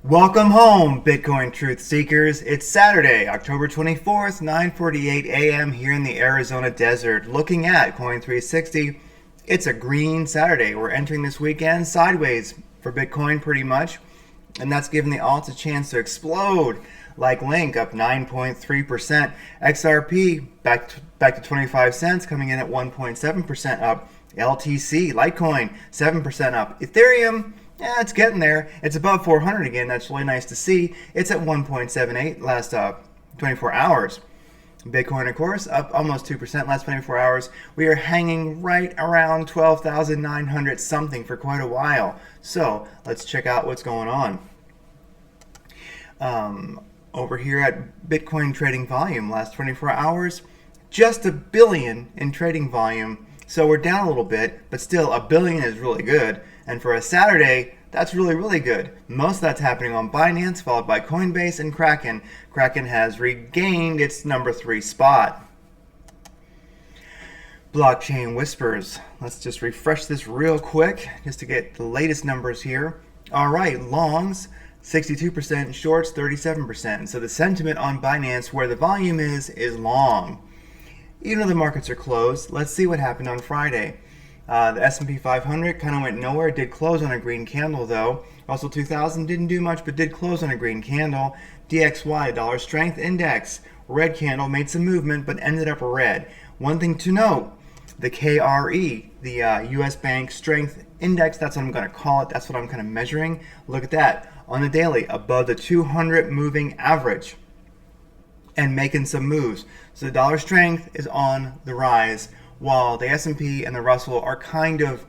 Welcome home, Bitcoin Truth Seekers. It's Saturday, October 24th, 9:48 a.m. here in the Arizona desert. Looking at Coin360, it's a green Saturday. We're entering this weekend sideways for Bitcoin pretty much, and that's giving the alts a chance to explode. Like Link up 9.3%, XRP back to 25 cents, coming in at 1.7% up. LTC, Litecoin, 7% up. Ethereum, yeah, it's getting there. It's above 400 again. That's really nice to see. It's at 1.78 last 24 hours. Bitcoin, of course, up almost 2% last 24 hours. We are hanging right around 12,900 something for quite a while. So let's check out what's going on. Over here at Bitcoin trading volume, last 24 hours, just a billion in trading volume. So we're down a little bit, but still a billion is really good. And for a Saturday, that's really, really good. Most of that's happening on Binance, followed by Coinbase and Kraken. Kraken has regained its number 3 spot. Blockchain Whispers. Let's just refresh this real quick just to get the latest numbers here. All right, longs, 62%, shorts, 37%. So the sentiment on Binance, where the volume is long. Even though the markets are closed, let's see what happened on Friday. The S&P 500 kind of went nowhere. It did close on a green candle though. Russell 2000 didn't do much, but did close on a green candle. DXY, Dollar Strength Index, red candle, made some movement, but ended up red. One thing to note, the KRE, the U.S. Bank Strength Index, that's what I'm going to call it. That's what I'm kind of measuring. Look at that. On the daily, above the 200 moving average and making some moves. So the dollar strength is on the rise, while the S&P and the Russell are kind of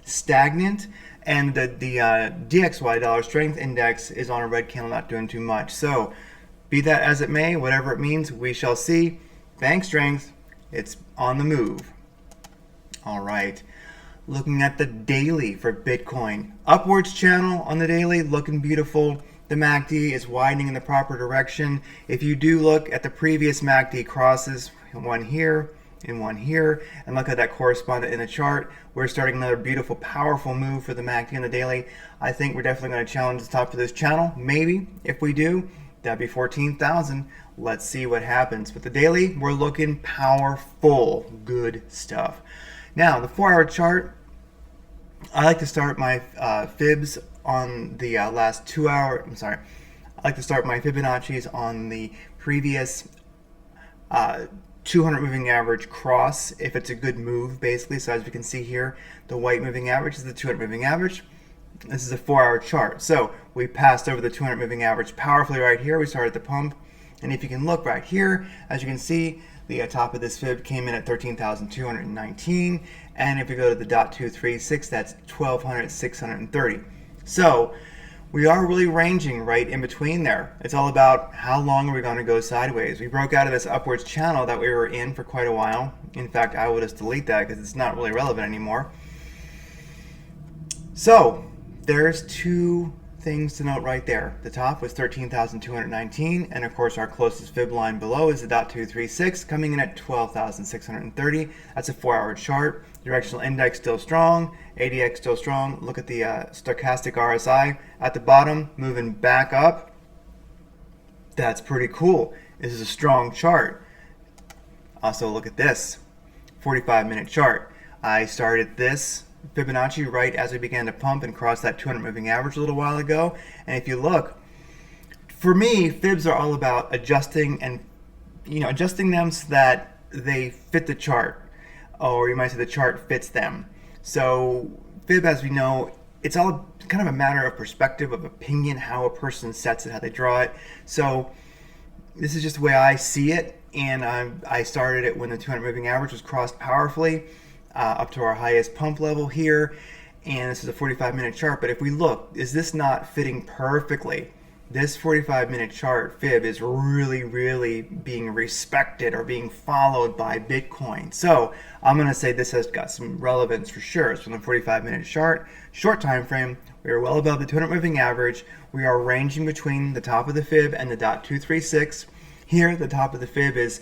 stagnant, and the DXY, Dollar Strength Index, is on a red candle, not doing too much. So be that as it may, whatever it means, we shall see. Bank strength, it's on the move. All right. Looking at the daily for Bitcoin. Upwards channel on the daily, looking beautiful. The MACD is widening in the proper direction. If you do look at the previous MACD crosses, one here and one here, and look at that correspondent in the chart, we're starting another beautiful, powerful move for the MACD on the daily. I think we're definitely going to challenge the top of this channel. Maybe, if we do, that'd be 14,000. Let's see what happens. But the daily, we're looking powerful. Good stuff. Now, the 4-hour chart, I like to start my fibs on the last 2 hour. I like to start my Fibonacci's on the previous 200 moving average cross if it's a good move, basically. So as we can see here, the white moving average is the 200 moving average. This is a 4-hour chart. So we passed over the 200 moving average powerfully right here. We started the pump. And if you can look right here, as you can see, the top of this fib came in at 13,219, and if we go to the .236, that's 12,630. So we are really ranging right in between there. It's all about how long are we going to go sideways. We broke out of this upwards channel that we were in for quite a while. In fact, I would just delete that because it's not really relevant anymore. So there's two things to note right there. The top was 13,219, and of course our closest fib line below is the .236, coming in at 12,630. That's a 4-hour chart. Directional index still strong, ADX still strong. Look at the stochastic RSI at the bottom, moving back up. That's pretty cool. This is a strong chart. Also look at this 45-minute chart. I started this Fibonacci right as we began to pump and cross that 200 moving average a little while ago. And if you look, for me, fibs are all about adjusting and adjusting them so that they fit the chart, or you might say the chart fits them. So fib, as we know, it's all kind of a matter of perspective, of opinion, how a person sets it, how they draw it. So this is just the way I see it, and I started it when the 200 moving average was crossed powerfully. Up to our highest pump level here, and this is a 45-minute chart. But if we look, is this not fitting perfectly? This 45-minute chart fib is really being respected or being followed by Bitcoin. So I'm going to say this has got some relevance for sure. It's from the 45-minute chart, short time frame. We are well above the 200 moving average. We are ranging between the top of the fib and the .236. Here, the top of the fib is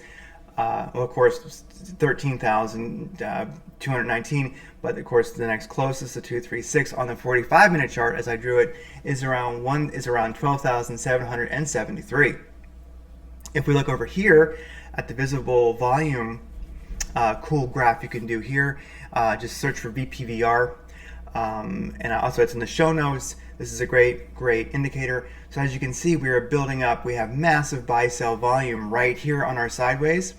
Well, of course, 13,219, but of course the next closest, the 236 on the 45-minute chart, as I drew it, is around 12,773. If we look over here at the visible volume, cool graph you can do here, just search for VPVR, and also it's in the show notes. This is a great indicator. So as you can see, we are building up. We have massive buy sell volume right here on our sideways.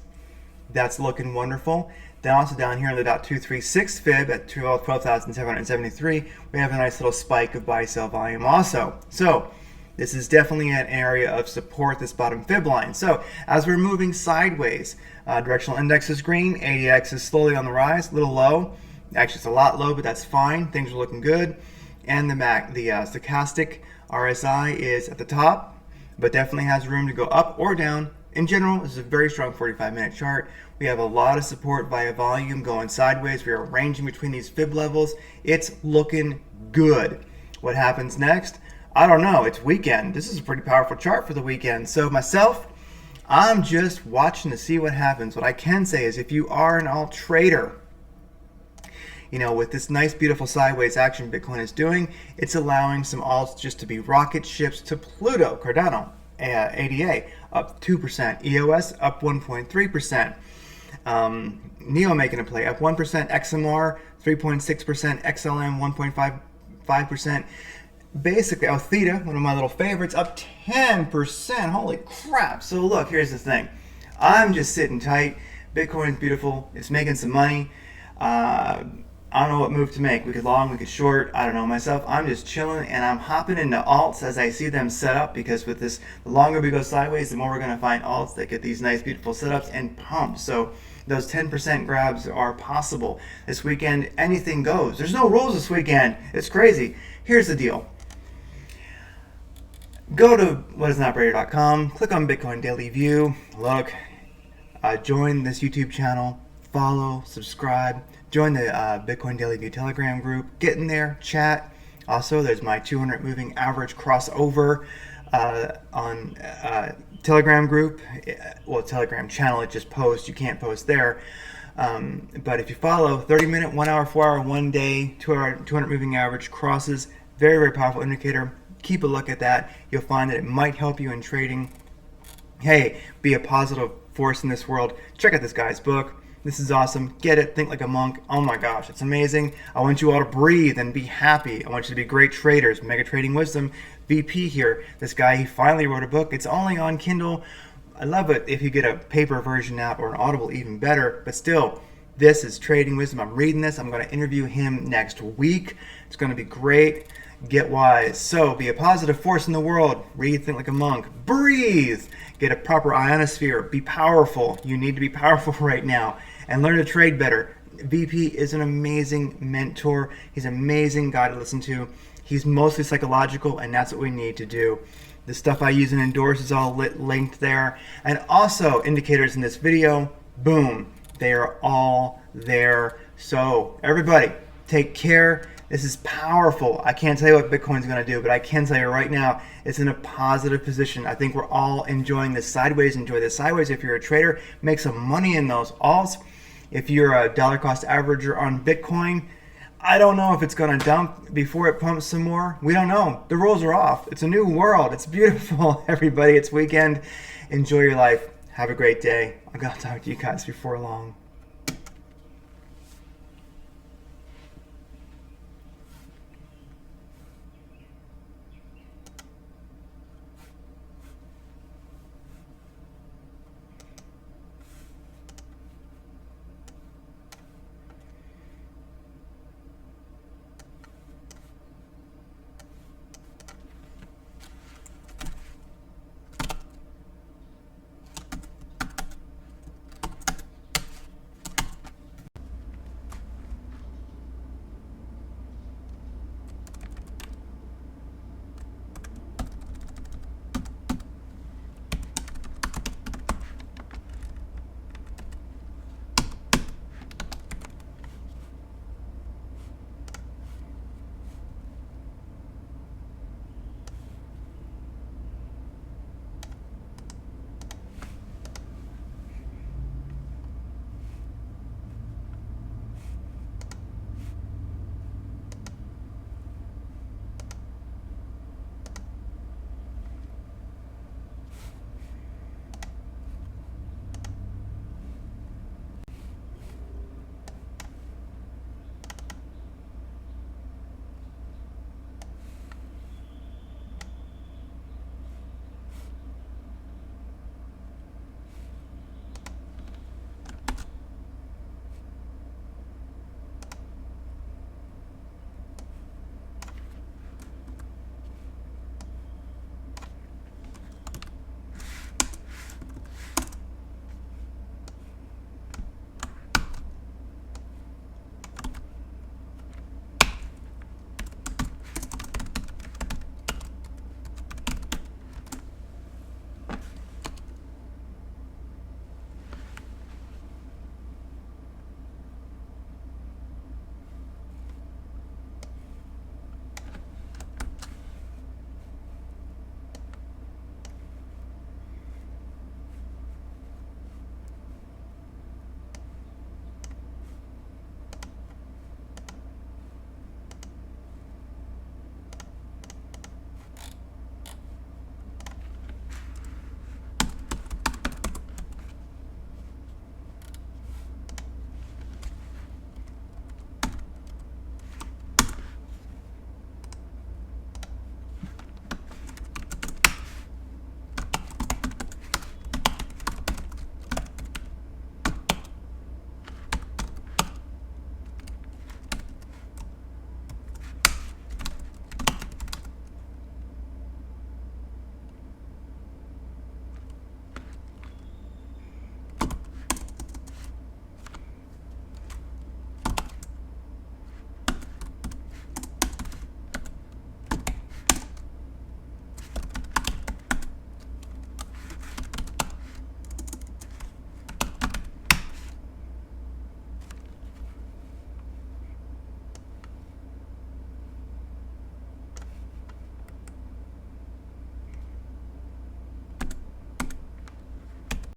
That's looking wonderful. Then also down here in the .236 fib at 12,773, we have a nice little spike of buy sell volume also. So this is definitely an area of support, this bottom fib line. So as we're moving sideways, directional index is green, ADX is slowly on the rise, a little low. Actually, it's a lot low, but that's fine. Things are looking good. And the stochastic RSI is at the top, but definitely has room to go up or down. In general, this is a very strong 45-minute chart. We have a lot of support via volume going sideways. We are ranging between these fib levels. It's looking good. What happens next? I don't know. It's weekend. This is a pretty powerful chart for the weekend. So myself, I'm just watching to see what happens. What I can say is if you are an alt trader, you know, with this nice, beautiful sideways action Bitcoin is doing, it's allowing some alts just to be rocket ships to Pluto. Cardano, ADA, up 2%. EOS, up 1.3%. NEO making a play, up 1%. XMR, 3.6%. XLM, 1.55%. Basically, Theta, one of my little favorites, up 10%. Holy crap. So look, here's the thing. I'm just sitting tight. Bitcoin's beautiful. It's making some money. I don't know what move to make. We could long, we could short. I don't know myself. I'm just chilling and I'm hopping into alts as I see them set up, because with this, the longer we go sideways, the more we're going to find alts that get these nice, beautiful setups and pumps. So those 10% grabs are possible. This weekend, anything goes. There's no rules this weekend. It's crazy. Here's the deal. Go to whatisnoperator.com, click on Bitcoin Daily View, look, join this YouTube channel, follow, subscribe, join the Bitcoin Daily View Telegram group, get in there, chat. Also, there's my 200 moving average crossover on Telegram group. Well, Telegram channel, it just posts, you can't post there. But if you follow 30-minute, 1 hour, 4 hour, 1 day, 200 moving average crosses, very, very powerful indicator. Keep a look at that. You'll find that it might help you in trading. Hey, be a positive force in this world. Check out this guy's book. This is awesome. Get it. Think like a monk. Oh my gosh, it's amazing. I want you all to breathe and be happy. I want you to be great traders. Mega Trading Wisdom, VP here. This guy, he finally wrote a book. It's only on Kindle. I love it if you get a paper version app or an Audible, even better. But still, this is Trading Wisdom. I'm reading this. I'm going to interview him next week. It's going to be great. Get wise. So be a positive force in the world. Read, think like a monk. Breathe. Get a proper ionosphere. Be powerful. You need to be powerful right now. And learn to trade better. VP is an amazing mentor. He's an amazing guy to listen to. He's mostly psychological, and that's what we need to do. The stuff I use and endorse is all linked there. And also, indicators in this video, boom, they are all there. So everybody, take care. This is powerful. I can't tell you what Bitcoin's going to do, but I can tell you right now, it's in a positive position. I think we're all enjoying this sideways. Enjoy this sideways. If you're a trader, make some money in those alts. If you're a dollar cost averager on Bitcoin, I don't know if it's going to dump before it pumps some more. We don't know. The rules are off. It's a new world. It's beautiful, everybody. It's weekend. Enjoy your life. Have a great day. I'm going to talk to you guys before long.